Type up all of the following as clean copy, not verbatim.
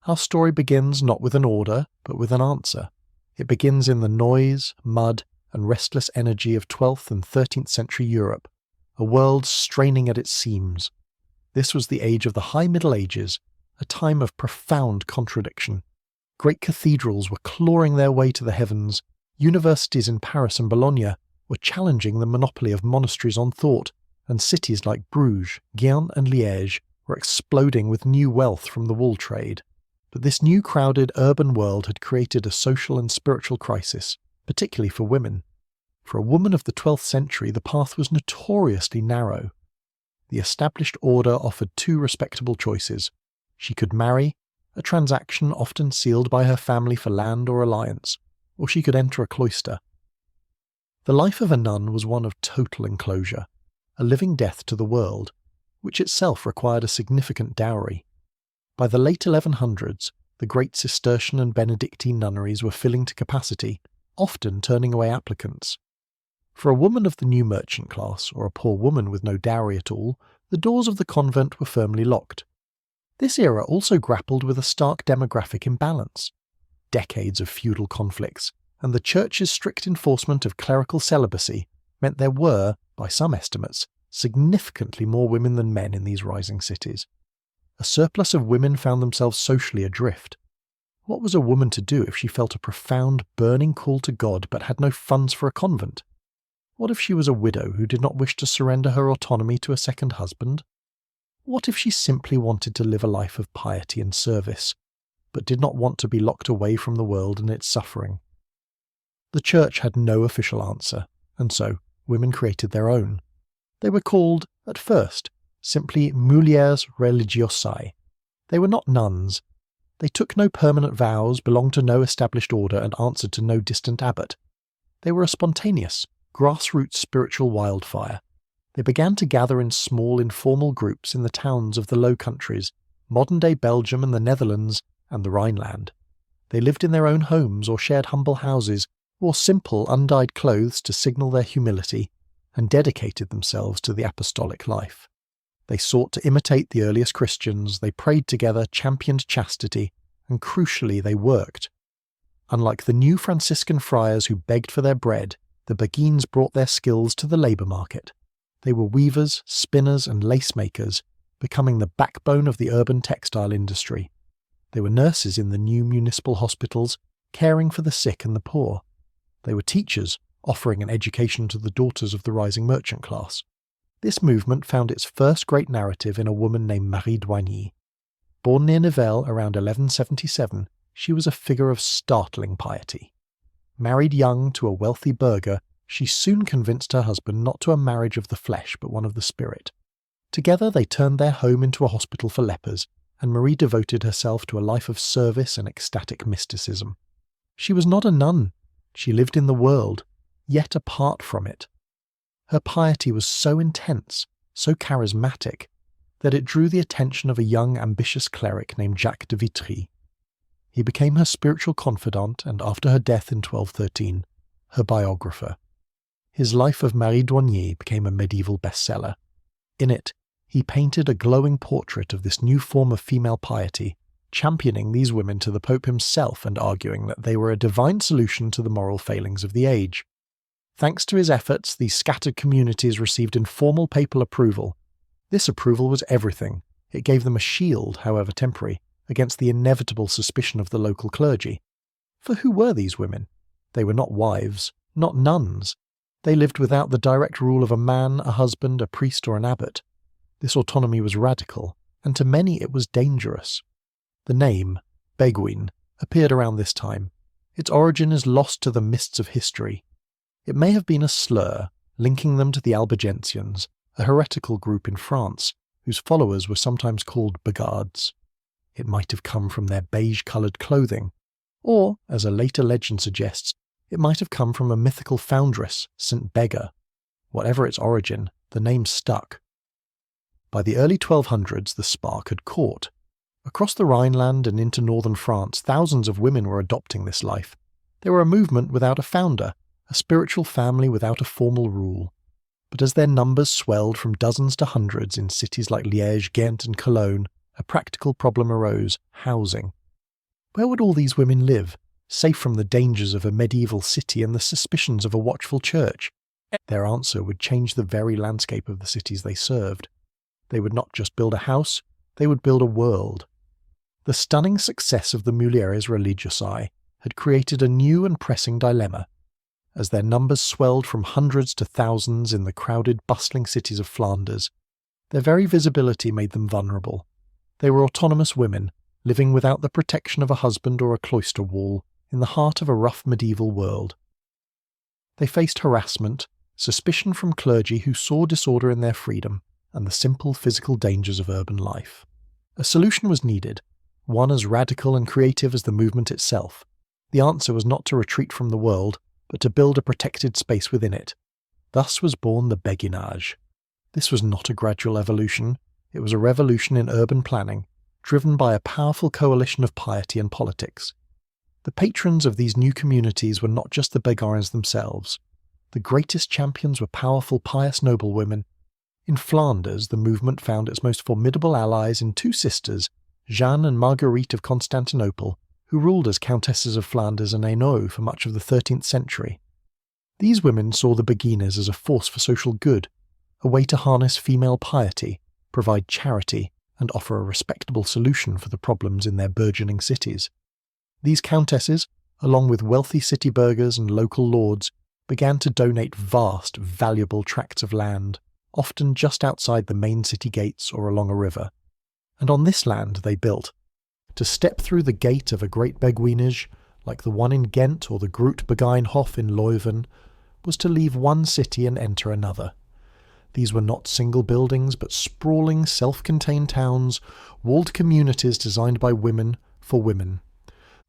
Our story begins not with an order, but with an answer. It begins in the noise, mud, and restless energy of 12th and 13th century Europe, a world straining at its seams. This was the age of the High Middle Ages, a time of profound contradiction. Great cathedrals were clawing their way to the heavens, universities in Paris and Bologna were challenging the monopoly of monasteries on thought, and cities like Bruges, Ghent and Liège were exploding with new wealth from the wool trade. But this new crowded urban world had created a social and spiritual crisis, particularly for women. For a woman of the 12th century, the path was notoriously narrow. The established order offered two respectable choices. She could marry, a transaction often sealed by her family for land or alliance, or she could enter a cloister. The life of a nun was one of total enclosure, a living death to the world, which itself required a significant dowry. By the late 1100s, the great Cistercian and Benedictine nunneries were filling to capacity, often turning away applicants. For a woman of the new merchant class, or a poor woman with no dowry at all, the doors of the convent were firmly locked. This era also grappled with a stark demographic imbalance. Decades of feudal conflicts, and the Church's strict enforcement of clerical celibacy meant there were, by some estimates, significantly more women than men in these rising cities. A surplus of women found themselves socially adrift. What was a woman to do if she felt a profound, burning call to God but had no funds for a convent? What if she was a widow who did not wish to surrender her autonomy to a second husband? What if she simply wanted to live a life of piety and service, but did not want to be locked away from the world and its suffering? The Church had no official answer, and so women created their own. They were called, at first, simply mulieres religiosæ. They were not nuns. They took no permanent vows, belonged to no established order, and answered to no distant abbot. They were a spontaneous, grassroots spiritual wildfire. They began to gather in small, informal groups in the towns of the Low Countries, modern-day Belgium and the Netherlands, and the Rhineland. They lived in their own homes or shared humble houses, wore simple, undyed clothes to signal their humility, and dedicated themselves to the apostolic life. They sought to imitate the earliest Christians, they prayed together, championed chastity, and crucially they worked. Unlike the new Franciscan friars who begged for their bread, the Beguines brought their skills to the labour market. They were weavers, spinners and lace makers, becoming the backbone of the urban textile industry. They were nurses in the new municipal hospitals, caring for the sick and the poor. They were teachers, offering an education to the daughters of the rising merchant class. This movement found its first great narrative in a woman named Marie d'Oigny. Born near Nivelles around 1177, she was a figure of startling piety. Married young to a wealthy burgher, she soon convinced her husband not to a marriage of the flesh but one of the spirit. Together they turned their home into a hospital for lepers, and Marie devoted herself to a life of service and ecstatic mysticism. She was not a nun. She lived in the world, yet apart from it. Her piety was so intense, so charismatic, that it drew the attention of a young, ambitious cleric named Jacques de Vitry. He became her spiritual confidant and, after her death in 1213, her biographer. His Life of Marie d'Oigny became a medieval bestseller. In it, he painted a glowing portrait of this new form of female piety, championing these women to the Pope himself and arguing that they were a divine solution to the moral failings of the age. Thanks to his efforts, these scattered communities received informal papal approval. This approval was everything. It gave them a shield, however temporary, against the inevitable suspicion of the local clergy. For who were these women? They were not wives, not nuns. They lived without the direct rule of a man, a husband, a priest or an abbot. This autonomy was radical, and to many it was dangerous. The name, Beguine, appeared around this time. Its origin is lost to the mists of history. It may have been a slur, linking them to the Albigensians, a heretical group in France, whose followers were sometimes called Begards. It might have come from their beige-coloured clothing, or, as a later legend suggests, it might have come from a mythical foundress, St. Bega. Whatever its origin, the name stuck. By the early 1200s, the spark had caught. Across the Rhineland and into northern France, thousands of women were adopting this life. They were a movement without a founder, a spiritual family without a formal rule. But as their numbers swelled from dozens to hundreds in cities like Liège, Ghent and Cologne, a practical problem arose: housing. Where would all these women live, safe from the dangers of a medieval city and the suspicions of a watchful church? Their answer would change the very landscape of the cities they served. They would not just build a house, they would build a world. The stunning success of the mulieres religiosi had created a new and pressing dilemma. As their numbers swelled from hundreds to thousands in the crowded, bustling cities of Flanders, their very visibility made them vulnerable. They were autonomous women, living without the protection of a husband or a cloister wall, in the heart of a rough medieval world. They faced harassment, suspicion from clergy who saw disorder in their freedom, and the simple physical dangers of urban life. A solution was needed, one as radical and creative as the movement itself. The answer was not to retreat from the world, but to build a protected space within it. Thus was born the Beguinage. This was not a gradual evolution, it was a revolution in urban planning, driven by a powerful coalition of piety and politics. The patrons of these new communities were not just the Beguines themselves. The greatest champions were powerful, pious noblewomen. In Flanders, the movement found its most formidable allies in two sisters, Jeanne and Marguerite of Constantinople, who ruled as Countesses of Flanders and Hainaut for much of the 13th century. These women saw the Beguines as a force for social good, a way to harness female piety, provide charity, and offer a respectable solution for the problems in their burgeoning cities. These countesses, along with wealthy city burghers and local lords, began to donate vast, valuable tracts of land, often just outside the main city gates or along a river. And on this land they built. To step through the gate of a great Beguinage, like the one in Ghent or the Groot Beguine Hof in Leuven, was to leave one city and enter another. These were not single buildings, but sprawling, self-contained towns, walled communities designed by women for women.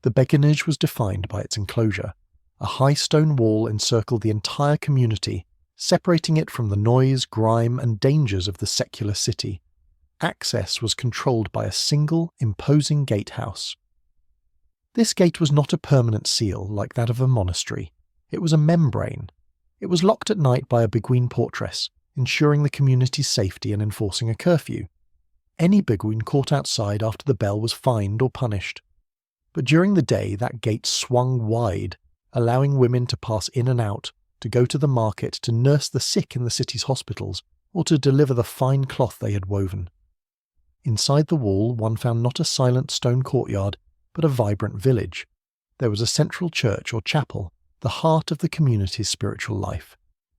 The Beguinage was defined by its enclosure. A high stone wall encircled the entire community, separating it from the noise, grime, and dangers of the secular city. Access was controlled by a single, imposing gatehouse. This gate was not a permanent seal like that of a monastery. It was a membrane. It was locked at night by a Beguine portress, ensuring the community's safety and enforcing a curfew. Any Beguine caught outside after the bell was fined or punished. But during the day that gate swung wide, allowing women to pass in and out, to go to the market, to nurse the sick in the city's hospitals, or to deliver the fine cloth they had woven. Inside the wall one found not a silent stone courtyard, but a vibrant village. There was a central church or chapel, the heart of the community's spiritual life.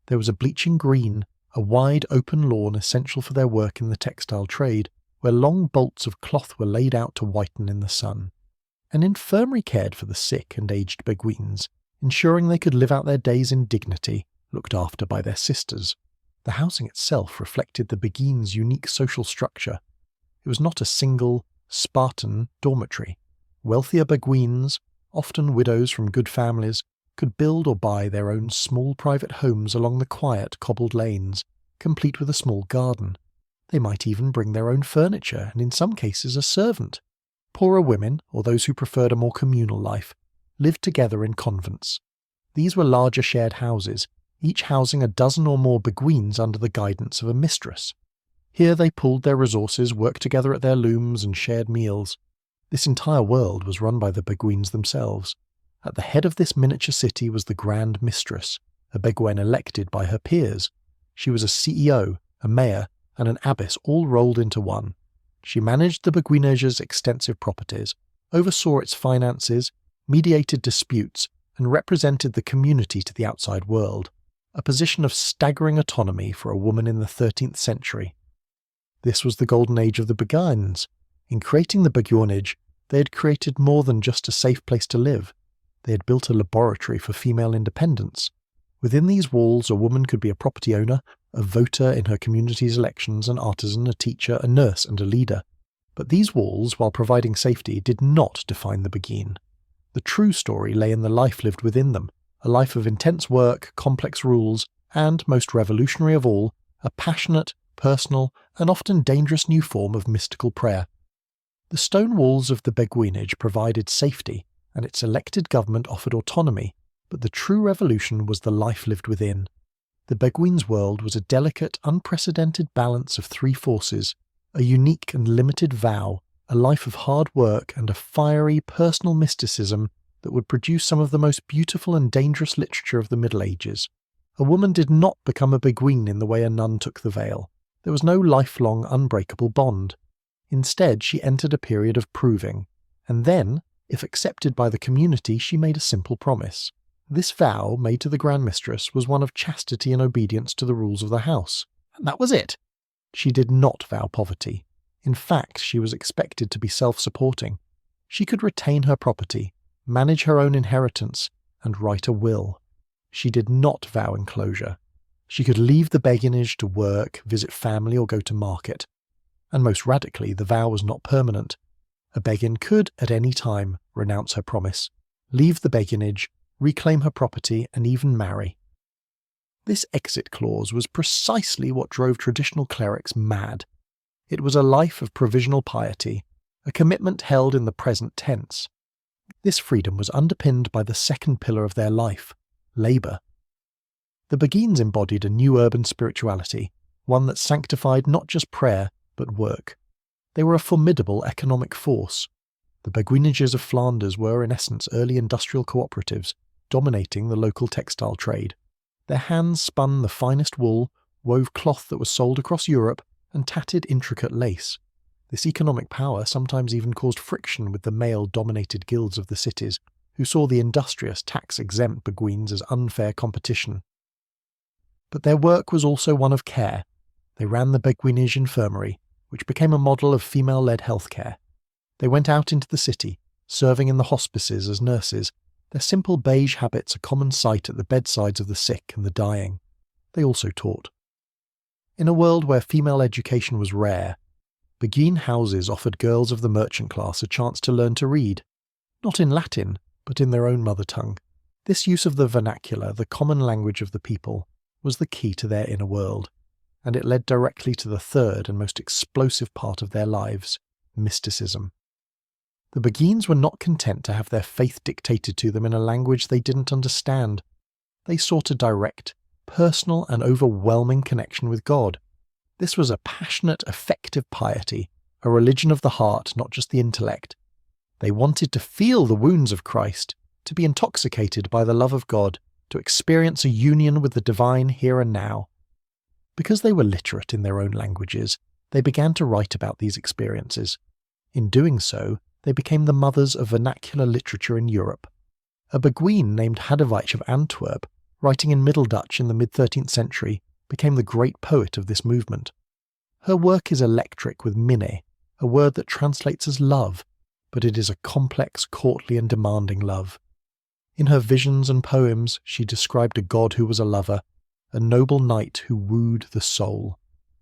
There was a bleaching green, a wide open lawn essential for their work in the textile trade, where long bolts of cloth were laid out to whiten in the sun. An infirmary cared for the sick and aged Beguines, ensuring they could live out their days in dignity, looked after by their sisters. The housing itself reflected the Beguines' unique social structure. It was not a single, Spartan dormitory. Wealthier Beguines, often widows from good families, could build or buy their own small private homes along the quiet, cobbled lanes, complete with a small garden. They might even bring their own furniture, and in some cases a servant. Poorer women, or those who preferred a more communal life, lived together in convents. These were larger shared houses, each housing a dozen or more Beguines under the guidance of a mistress. Here they pooled their resources, worked together at their looms, and shared meals. This entire world was run by the Beguines themselves. At the head of this miniature city was the Grand Mistress, a Beguine elected by her peers. She was a CEO, a mayor, and an abbess all rolled into one. She managed the Beguinages' extensive properties, oversaw its finances, mediated disputes, and represented the community to the outside world, a position of staggering autonomy for a woman in the 13th century. This was the golden age of the Beguines. In creating the Beguinage, they had created more than just a safe place to live. They had built a laboratory for female independence. Within these walls, a woman could be a property owner, a voter in her community's elections, an artisan, a teacher, a nurse, and a leader. But these walls, while providing safety, did not define the Beguine. The true story lay in the life lived within them, a life of intense work, complex rules, and, most revolutionary of all, a passionate, personal, and often dangerous new form of mystical prayer. The stone walls of the Beguinage provided safety, and its elected government offered autonomy, but the true revolution was the life lived within. The Beguines' world was a delicate, unprecedented balance of three forces, a unique and limited vow, a life of hard work and a fiery personal mysticism that would produce some of the most beautiful and dangerous literature of the Middle Ages. A woman did not become a Beguine in the way a nun took the veil. There was no lifelong, unbreakable bond. Instead, she entered a period of proving, and then, if accepted by the community, she made a simple promise. This vow, made to the Grand Mistress, was one of chastity and obedience to the rules of the house. And that was it. She did not vow poverty. In fact, she was expected to be self-supporting. She could retain her property, manage her own inheritance, and write a will. She did not vow enclosure. She could leave the Beguinage to work, visit family, or go to market. And most radically, the vow was not permanent. A Beguine could, at any time, renounce her promise, leave the Beguinage, reclaim her property, and even marry. This exit clause was precisely what drove traditional clerics mad. It was a life of provisional piety, a commitment held in the present tense. This freedom was underpinned by the second pillar of their life, labour. The Beguines embodied a new urban spirituality, one that sanctified not just prayer, but work. They were a formidable economic force. The Beguinages of Flanders were, in essence, early industrial cooperatives, dominating the local textile trade. Their hands spun the finest wool, wove cloth that was sold across Europe, and tatted intricate lace. This economic power sometimes even caused friction with the male-dominated guilds of the cities, who saw the industrious, tax-exempt Beguines as unfair competition. But their work was also one of care. They ran the Beguinage infirmary, which became a model of female-led healthcare. They went out into the city, serving in the hospices as nurses, their simple beige habits a common sight at the bedsides of the sick and the dying. They also taught. In a world where female education was rare, Beguine houses offered girls of the merchant class a chance to learn to read, not in Latin, but in their own mother tongue. This use of the vernacular, the common language of the people, was the key to their inner world, and it led directly to the third and most explosive part of their lives, mysticism. The Beguines were not content to have their faith dictated to them in a language they didn't understand. They sought a direct, personal and overwhelming connection with God. This was a passionate, effective piety, a religion of the heart, not just the intellect. They wanted to feel the wounds of Christ, to be intoxicated by the love of God, to experience a union with the divine here and now. Because they were literate in their own languages, they began to write about these experiences. In doing so, they became the mothers of vernacular literature in Europe. A Beguine named Hadewijk of Antwerp, writing in Middle Dutch in the mid-13th century, became the great poet of this movement. Her work is electric with minne, a word that translates as love, but it is a complex, courtly and demanding love. In her visions and poems, she described a god who was a lover, a noble knight who wooed the soul.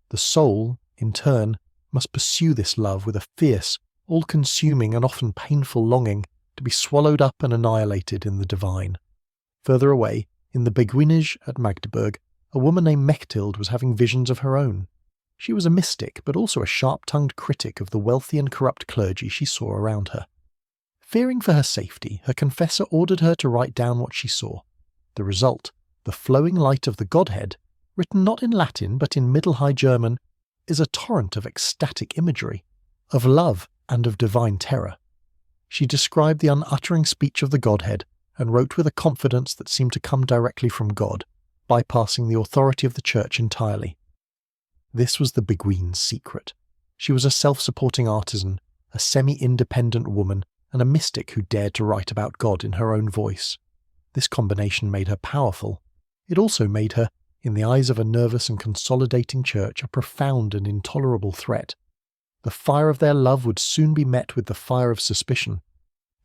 The soul, in turn, must pursue this love with a fierce, all-consuming and often painful longing to be swallowed up and annihilated in the divine. Further away, in the Beguinage at Magdeburg, a woman named Mechthild was having visions of her own. She was a mystic, but also a sharp-tongued critic of the wealthy and corrupt clergy she saw around her. Fearing for her safety, her confessor ordered her to write down what she saw. The result, the flowing light of the Godhead, written not in Latin but in Middle High German, is a torrent of ecstatic imagery, of love and of divine terror. She described the unuttering speech of the Godhead and wrote with a confidence that seemed to come directly from God, bypassing the authority of the Church entirely. This was the Beguine's secret. She was a self-supporting artisan, a semi-independent woman, and a mystic who dared to write about God in her own voice. This combination made her powerful. It also made her, in the eyes of a nervous and consolidating church, a profound and intolerable threat. The fire of their love would soon be met with the fire of suspicion.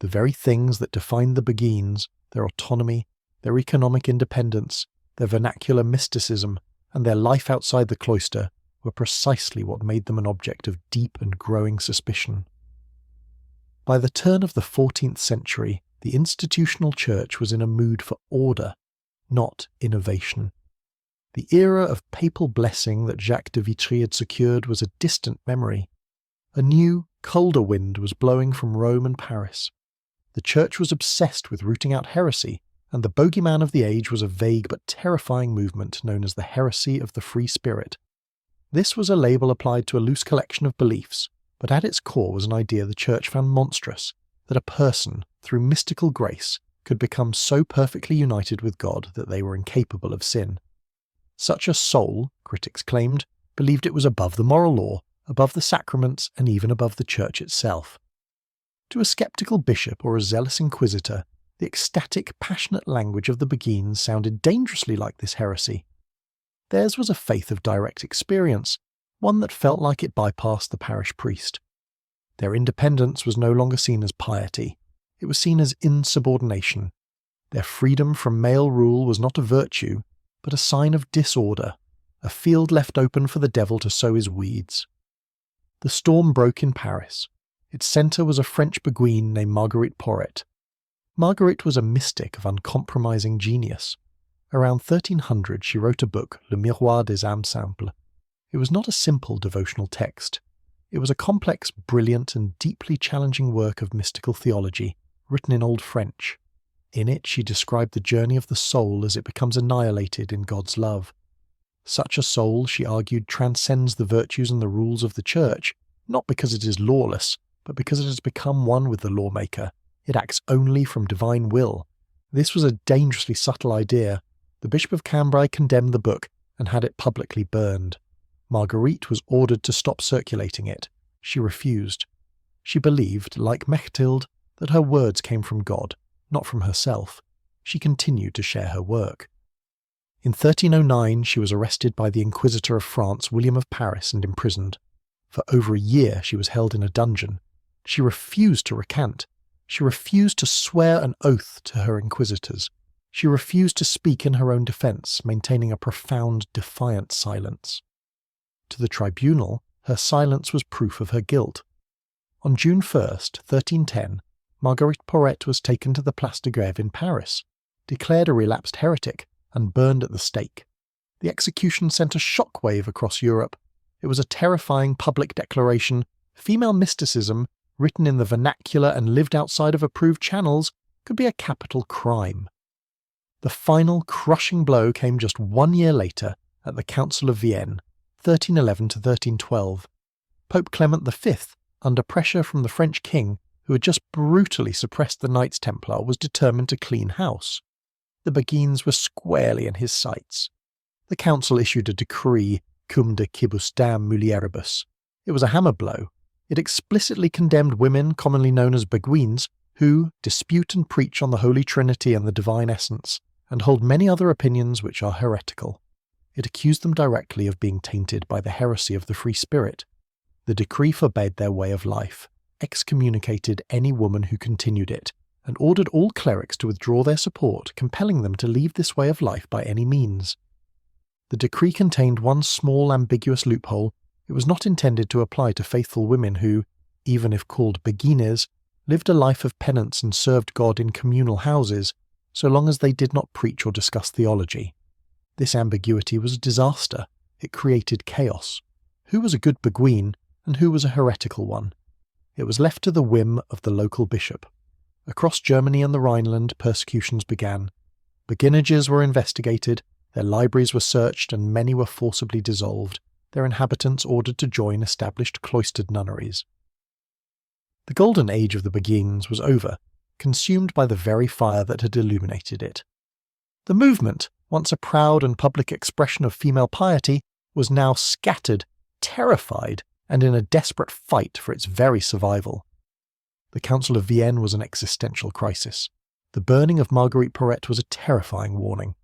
The very things that defined the Beguines, their autonomy, their economic independence, their vernacular mysticism, and their life outside the cloister, were precisely what made them an object of deep and growing suspicion. By the turn of the 14th century, the institutional church was in a mood for order, not innovation. The era of papal blessing that Jacques de Vitry had secured was a distant memory. A new, colder wind was blowing from Rome and Paris. The church was obsessed with rooting out heresy, and the bogeyman of the age was a vague but terrifying movement known as the heresy of the free spirit. This was a label applied to a loose collection of beliefs, but at its core was an idea the Church found monstrous, that a person, through mystical grace, could become so perfectly united with God that they were incapable of sin. Such a soul, critics claimed, believed it was above the moral law, above the sacraments, and even above the Church itself. To a sceptical bishop or a zealous inquisitor, the ecstatic, passionate language of the Beguines sounded dangerously like this heresy. Theirs was a faith of direct experience, one that felt like it bypassed the parish priest. Their independence was no longer seen as piety, it was seen as insubordination. Their freedom from male rule was not a virtue, but a sign of disorder, a field left open for the devil to sow his weeds. The storm broke in Paris. Its centre was a French Beguine named Marguerite Porret. Marguerite was a mystic of uncompromising genius. Around 1300 she wrote a book, Le Miroir des âmes simples. It was not a simple devotional text. It was a complex, brilliant, and deeply challenging work of mystical theology, written in Old French. In it she described the journey of the soul as it becomes annihilated in God's love. Such a soul, she argued, transcends the virtues and the rules of the Church, not because it is lawless, but because it has become one with the lawmaker. It acts only from divine will. This was a dangerously subtle idea. The Bishop of Cambrai condemned the book and had it publicly burned. Marguerite was ordered to stop circulating it. She refused. She believed, like Mechtilde, that her words came from God, not from herself. She continued to share her work. In 1309 she was arrested by the Inquisitor of France, William of Paris, and imprisoned. For over a year she was held in a dungeon. She refused to recant. She refused to swear an oath to her inquisitors. She refused to speak in her own defence, maintaining a profound, defiant silence. To the tribunal, her silence was proof of her guilt. On June 1st, 1310, Marguerite Porret was taken to the Place de Grève in Paris, declared a relapsed heretic, and burned at the stake. The execution sent a shockwave across Europe. It was a terrifying public declaration. Female mysticism, written in the vernacular and lived outside of approved channels, could be a capital crime. The final crushing blow came just 1 year later at the Council of Vienne, 1311 to 1312. Pope Clement V, under pressure from the French king, who had just brutally suppressed the Knights Templar, was determined to clean house. The Beguines were squarely in his sights. The council issued a decree, cum de quibusdam mulieribus. It was a hammer blow. It explicitly condemned women, commonly known as Beguines, who dispute and preach on the Holy Trinity and the divine essence, and hold many other opinions which are heretical. It accused them directly of being tainted by the heresy of the free spirit. The decree forbade their way of life, excommunicated any woman who continued it, and ordered all clerics to withdraw their support, compelling them to leave this way of life by any means. The decree contained one small ambiguous loophole. It was not intended to apply to faithful women who, even if called Beguines, lived a life of penance and served God in communal houses, so long as they did not preach or discuss theology. This ambiguity was a disaster. It created chaos. Who was a good Beguine, and who was a heretical one? It was left to the whim of the local bishop. Across Germany and the Rhineland, persecutions began. Beguinages were investigated, their libraries were searched, and many were forcibly dissolved, their inhabitants ordered to join established cloistered nunneries. The golden age of the Beguines was over, consumed by the very fire that had illuminated it. The movement, once a proud and public expression of female piety, was now scattered, terrified, and in a desperate fight for its very survival. The Council of Vienne was an existential crisis. The burning of Marguerite Porret was a terrifying warning.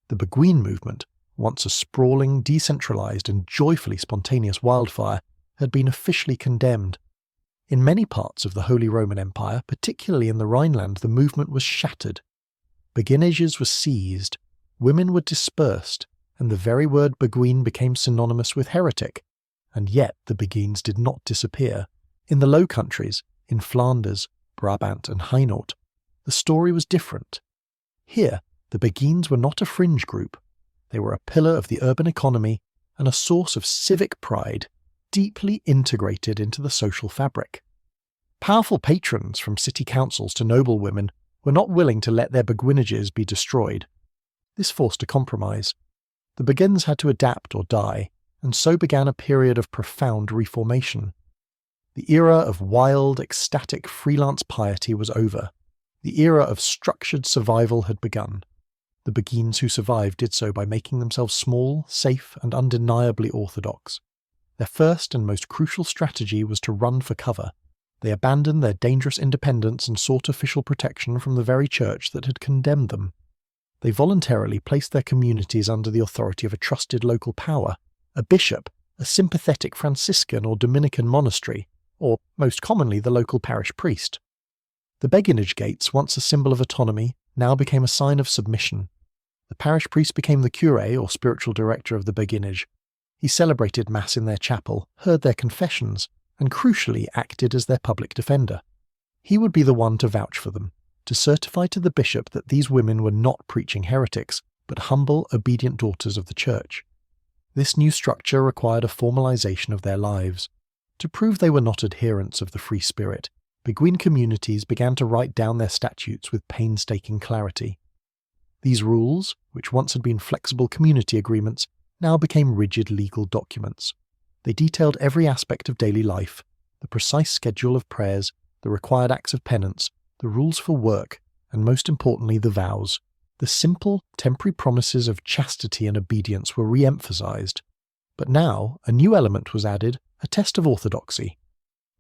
The Beguine movement, once a sprawling, decentralized, and joyfully spontaneous wildfire, had been officially condemned. In many parts of the Holy Roman Empire, particularly in the Rhineland, the movement was shattered. Beguinages were seized, women were dispersed, and the very word Beguine became synonymous with heretic. And yet the Beguines did not disappear. In the Low Countries, in Flanders, Brabant, and Hainaut, the story was different. Here, the Beguines were not a fringe group. They were a pillar of the urban economy and a source of civic pride, deeply integrated into the social fabric. Powerful patrons, from city councils to noblewomen, were not willing to let their Beguinages be destroyed. This forced a compromise. The Beguines had to adapt or die, and so began a period of profound reformation. The era of wild, ecstatic freelance piety was over. The era of structured survival had begun. The Beguines who survived did so by making themselves small, safe, and undeniably orthodox. Their first and most crucial strategy was to run for cover. They abandoned their dangerous independence and sought official protection from the very church that had condemned them. They voluntarily placed their communities under the authority of a trusted local power, a bishop, a sympathetic Franciscan or Dominican monastery, or, most commonly, the local parish priest. The Beguinage gates, once a symbol of autonomy, now became a sign of submission. The parish priest became the curé or spiritual director of the Beguinage. He celebrated Mass in their chapel, heard their confessions, and crucially acted as their public defender. He would be the one to vouch for them, to certify to the bishop that these women were not preaching heretics, but humble, obedient daughters of the Church. This new structure required a formalization of their lives. To prove they were not adherents of the free spirit, Beguine communities began to write down their statutes with painstaking clarity. These rules, which once had been flexible community agreements, now became rigid legal documents. They detailed every aspect of daily life, the precise schedule of prayers, the required acts of penance, the rules for work, and most importantly the vows. The simple, temporary promises of chastity and obedience were re-emphasized. But now a new element was added, a test of orthodoxy.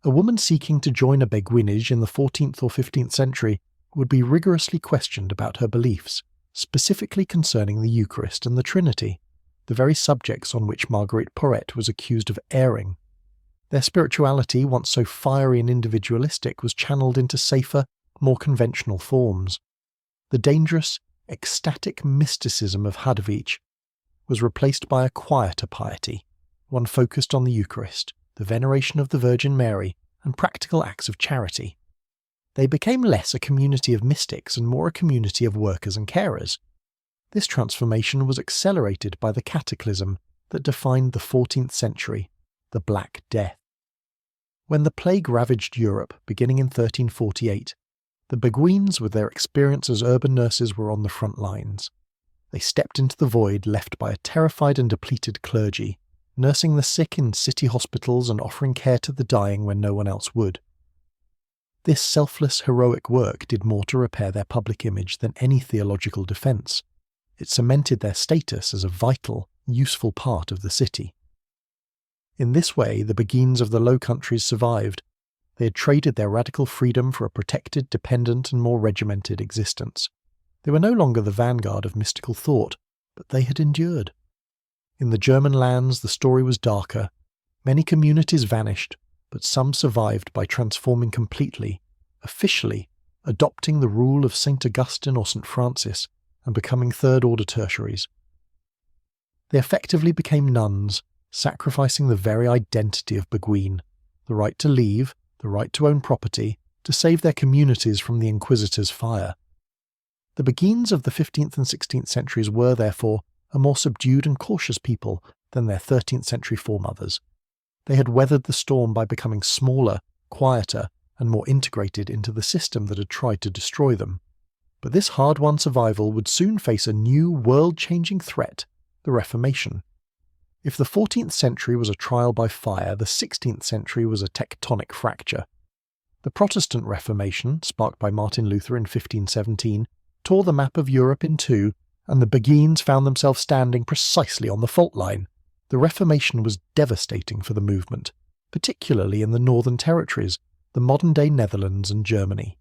A woman seeking to join a Beguinage in the 14th or 15th century would be rigorously questioned about her beliefs, specifically concerning the Eucharist and the Trinity, the very subjects on which Marguerite Porete was accused of erring. Their spirituality, once so fiery and individualistic, was channeled into safer, more conventional forms. The dangerous, ecstatic mysticism of Hadovich was replaced by a quieter piety, one focused on the Eucharist, the veneration of the Virgin Mary, and practical acts of charity. They became less a community of mystics and more a community of workers and carers. This transformation was accelerated by the cataclysm that defined the 14th century, the Black Death. When the plague ravaged Europe, beginning in 1348, the Beguines, with their experience as urban nurses, were on the front lines. They stepped into the void left by a terrified and depleted clergy, nursing the sick in city hospitals and offering care to the dying when no one else would. This selfless, heroic work did more to repair their public image than any theological defence. It cemented their status as a vital, useful part of the city. In this way, the Beguines of the Low Countries survived. They had traded their radical freedom for a protected, dependent, and more regimented existence. They were no longer the vanguard of mystical thought, but they had endured. In the German lands, the story was darker. Many communities vanished, but some survived by transforming completely, officially, adopting the rule of St. Augustine or St. Francis, and becoming third-order tertiaries. They effectively became nuns, sacrificing the very identity of Beguine, the right to leave, the right to own property, to save their communities from the Inquisitor's fire. The Beguines of the 15th and 16th centuries were, therefore, a more subdued and cautious people than their 13th century foremothers. They had weathered the storm by becoming smaller, quieter, and more integrated into the system that had tried to destroy them. But this hard-won survival would soon face a new, world-changing threat, the Reformation. If the 14th century was a trial by fire, the 16th century was a tectonic fracture. The Protestant Reformation, sparked by Martin Luther in 1517, tore the map of Europe in two, and the Beguines found themselves standing precisely on the fault line. The Reformation was devastating for the movement, particularly in the Northern Territories, the modern-day Netherlands and Germany.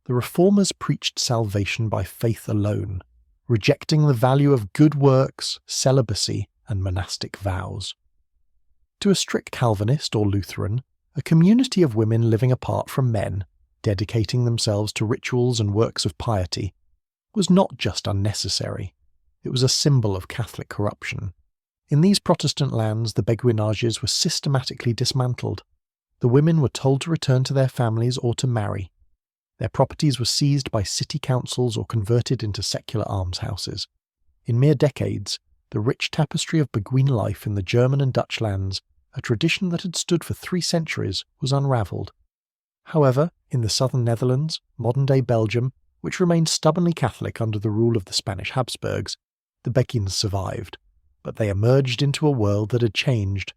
The Reformers preached salvation by faith alone, rejecting the value of good works, celibacy, and monastic vows. To a strict Calvinist or Lutheran, a community of women living apart from men, dedicating themselves to rituals and works of piety, was not just unnecessary, it was a symbol of Catholic corruption. In these Protestant lands, the Beguinages were systematically dismantled. The women were told to return to their families or to marry. Their properties were seized by city councils or converted into secular almshouses. In mere decades, the rich tapestry of Beguine life in the German and Dutch lands, a tradition that had stood for 3 centuries, was unravelled. However, in the southern Netherlands, modern-day Belgium, which remained stubbornly Catholic under the rule of the Spanish Habsburgs, the Beguines survived. But they emerged into a world that had changed.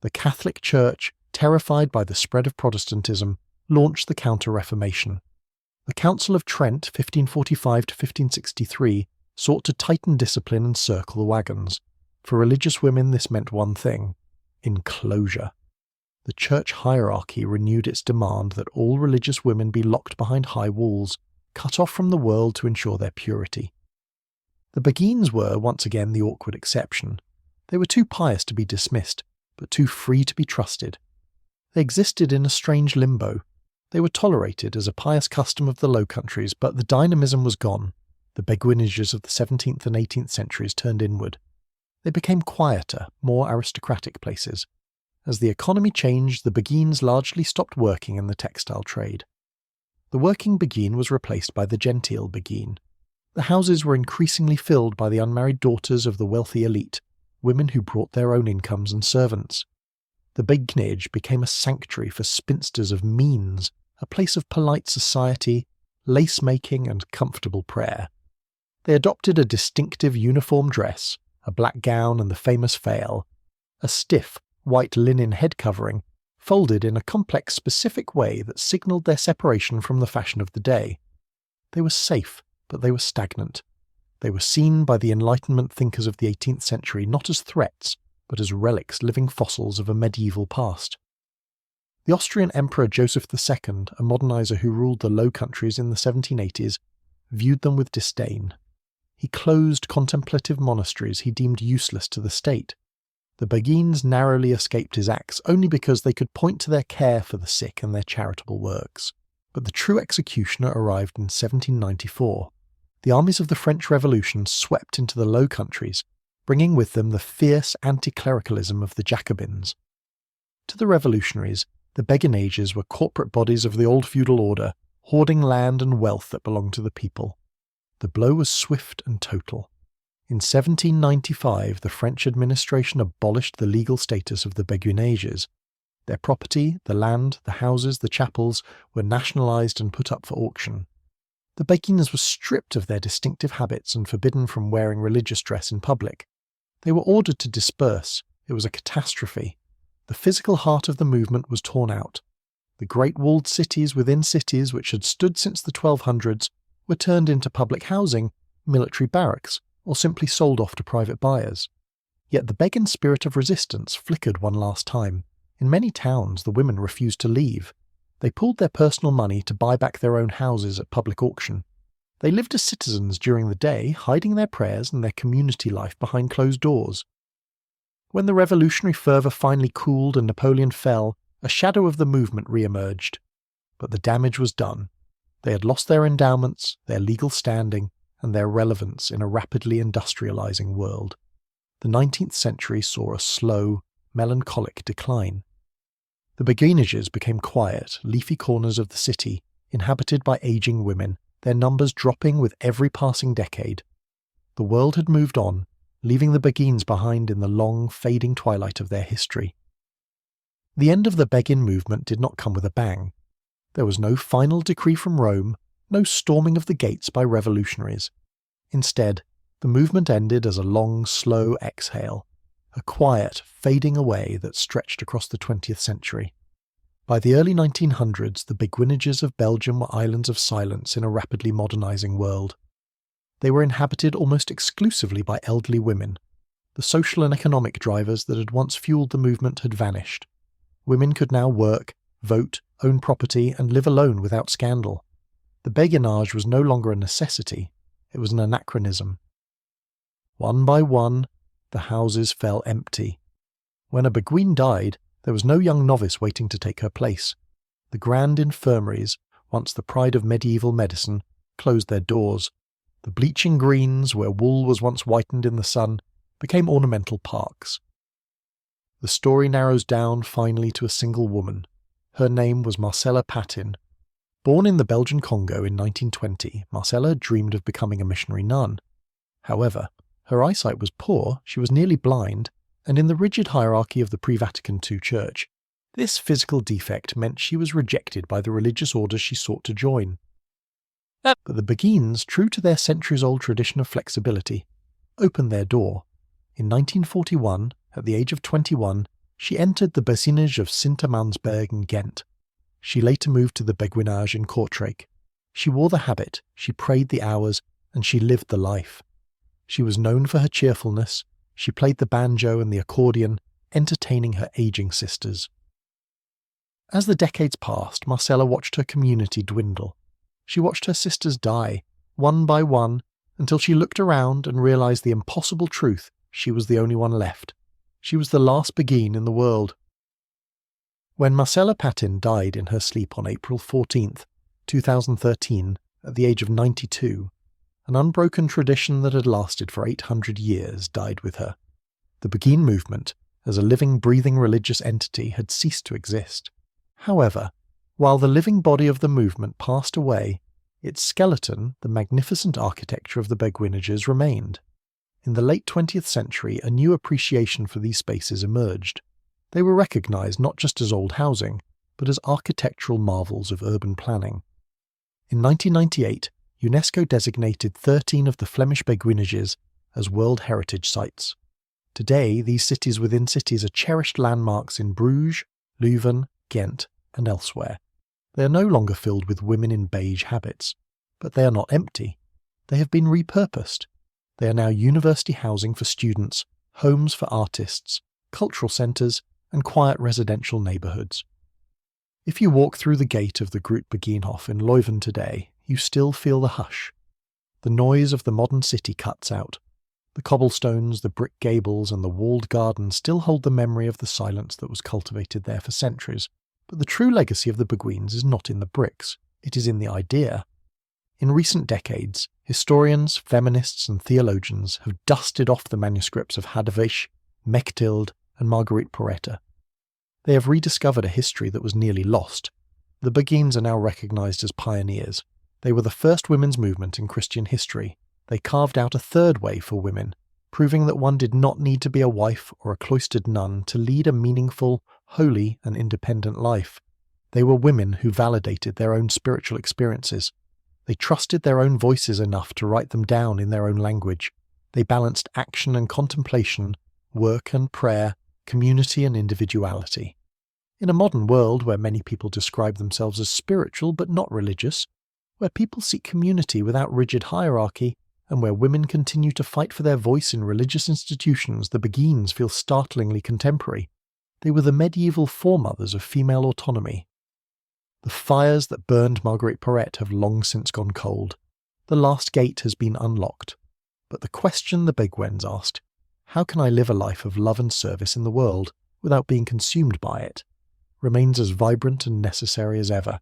The Catholic Church, terrified by the spread of Protestantism, launched the Counter-Reformation. The Council of Trent, 1545 to 1563, sought to tighten discipline and circle the wagons. For religious women this meant one thing: enclosure. The church hierarchy renewed its demand that all religious women be locked behind high walls, cut off from the world to ensure their purity. The Beguines were, once again, the awkward exception. They were too pious to be dismissed, but too free to be trusted. They existed in a strange limbo. They were tolerated as a pious custom of the Low Countries, but the dynamism was gone. The Beguinages of the 17th and 18th centuries turned inward. They became quieter, more aristocratic places. As the economy changed, the Beguines largely stopped working in the textile trade. The working Beguine was replaced by the genteel Beguine. The houses were increasingly filled by the unmarried daughters of the wealthy elite, women who brought their own incomes and servants. The Beguinage became a sanctuary for spinsters of means, a place of polite society, lace-making and comfortable prayer. They adopted a distinctive uniform dress, a black gown and the famous veil, a stiff, white linen head covering, folded in a complex specific way that signalled their separation from the fashion of the day. They were safe, but they were stagnant. They were seen by the Enlightenment thinkers of the 18th century not as threats, but as relics, living fossils of a medieval past. The Austrian Emperor Joseph II, a modernizer who ruled the Low Countries in the 1780s, viewed them with disdain. He closed contemplative monasteries he deemed useless to the state. The Beguines narrowly escaped his axe only because they could point to their care for the sick and their charitable works. But the true executioner arrived in 1794. The armies of the French Revolution swept into the Low Countries, bringing with them the fierce anti-clericalism of the Jacobins. To the revolutionaries, the Beguinages were corporate bodies of the old feudal order, hoarding land and wealth that belonged to the people. The blow was swift and total. In 1795, the French administration abolished the legal status of the Beguinages. Their property, the land, the houses, the chapels, were nationalised and put up for auction. The Beguines were stripped of their distinctive habits and forbidden from wearing religious dress in public. They were ordered to disperse. It was a catastrophe. The physical heart of the movement was torn out. The great walled cities within cities which had stood since the 1200s were turned into public housing, military barracks, or simply sold off to private buyers. Yet the Beguine spirit of resistance flickered one last time. In many towns, the women refused to leave. They pooled their personal money to buy back their own houses at public auction. They lived as citizens during the day, hiding their prayers and their community life behind closed doors. When the revolutionary fervour finally cooled and Napoleon fell, a shadow of the movement re-emerged. But the damage was done. They had lost their endowments, their legal standing, and their relevance in a rapidly industrialising world. The 19th century saw a slow, melancholic decline. The Beguinages became quiet, leafy corners of the city, inhabited by ageing women, their numbers dropping with every passing decade. The world had moved on, leaving the Beguines behind in the long, fading twilight of their history. The end of the Beguine movement did not come with a bang. There was no final decree from Rome, no storming of the gates by revolutionaries. Instead, the movement ended as a long, slow exhale, a quiet fading away that stretched across the 20th century. By the early 1900s, the Beguinages of Belgium were islands of silence in a rapidly modernising world. They were inhabited almost exclusively by elderly women. The social and economic drivers that had once fueled the movement had vanished. Women could now work, vote, own property, and live alone without scandal. The Beguinage was no longer a necessity, it was an anachronism. One by one, the houses fell empty. When a Beguine died, there was no young novice waiting to take her place. The grand infirmaries, once the pride of medieval medicine, closed their doors. The bleaching greens, where wool was once whitened in the sun, became ornamental parks. The story narrows down finally to a single woman. Her name was Marcella Pattyn. Born in the Belgian Congo in 1920, Marcella had dreamed of becoming a missionary nun. However, her eyesight was poor, she was nearly blind, and in the rigid hierarchy of the pre-Vatican II Church, this physical defect meant she was rejected by the religious orders she sought to join. But the Beguines, true to their centuries-old tradition of flexibility, opened their door. In 1941, at the age of 21, She entered the Beguinage of Sint-Amansberg in Ghent. She later moved to the Beguinage in Kortrijk. She wore the habit, she prayed the hours, and she lived the life. She was known for her cheerfulness. She played the banjo and the accordion, entertaining her aging sisters. As the decades passed, Marcella watched her community dwindle. She watched her sisters die, one by one, until she looked around and realised the impossible truth: she was the only one left. She was the last Beguine in the world. When Marcella Pattyn died in her sleep on April 14, 2013, at the age of 92, an unbroken tradition that had lasted for 800 years died with her. The Beguine movement, as a living, breathing religious entity, had ceased to exist. However, while the living body of the movement passed away, its skeleton, the magnificent architecture of the Beguinages, remained. In the late 20th century, a new appreciation for these spaces emerged. They were recognised not just as old housing, but as architectural marvels of urban planning. In 1998, UNESCO designated 13 of the Flemish Beguinages as World Heritage Sites. Today, these cities within cities are cherished landmarks in Bruges, Leuven, Ghent, and elsewhere. They are no longer filled with women in beige habits, but they are not empty. They have been repurposed. They are now university housing for students, homes for artists, cultural centres, and quiet residential neighbourhoods. If you walk through the gate of the Groot Beguinhof in Leuven today, you still feel the hush. The noise of the modern city cuts out. The cobblestones, the brick gables, and the walled gardens still hold the memory of the silence that was cultivated there for centuries. But the true legacy of the Beguines is not in the bricks, it is in the idea. In recent decades, historians, feminists, and theologians have dusted off the manuscripts of Hadewig, Mechthild, and Marguerite Porete. They have rediscovered a history that was nearly lost. The Beguines are now recognised as pioneers. They were the first women's movement in Christian history. They carved out a third way for women, proving that one did not need to be a wife or a cloistered nun to lead a meaningful, holy, and independent life. They were women who validated their own spiritual experiences. They trusted their own voices enough to write them down in their own language. They balanced action and contemplation, work and prayer, community and individuality. In a modern world where many people describe themselves as spiritual but not religious, where people seek community without rigid hierarchy, and where women continue to fight for their voice in religious institutions, the Beguines feel startlingly contemporary. They were the medieval foremothers of female autonomy. The fires that burned Marguerite Porete have long since gone cold. The last gate has been unlocked. But the question the Beguines asked, how can I live a life of love and service in the world without being consumed by it, remains as vibrant and necessary as ever.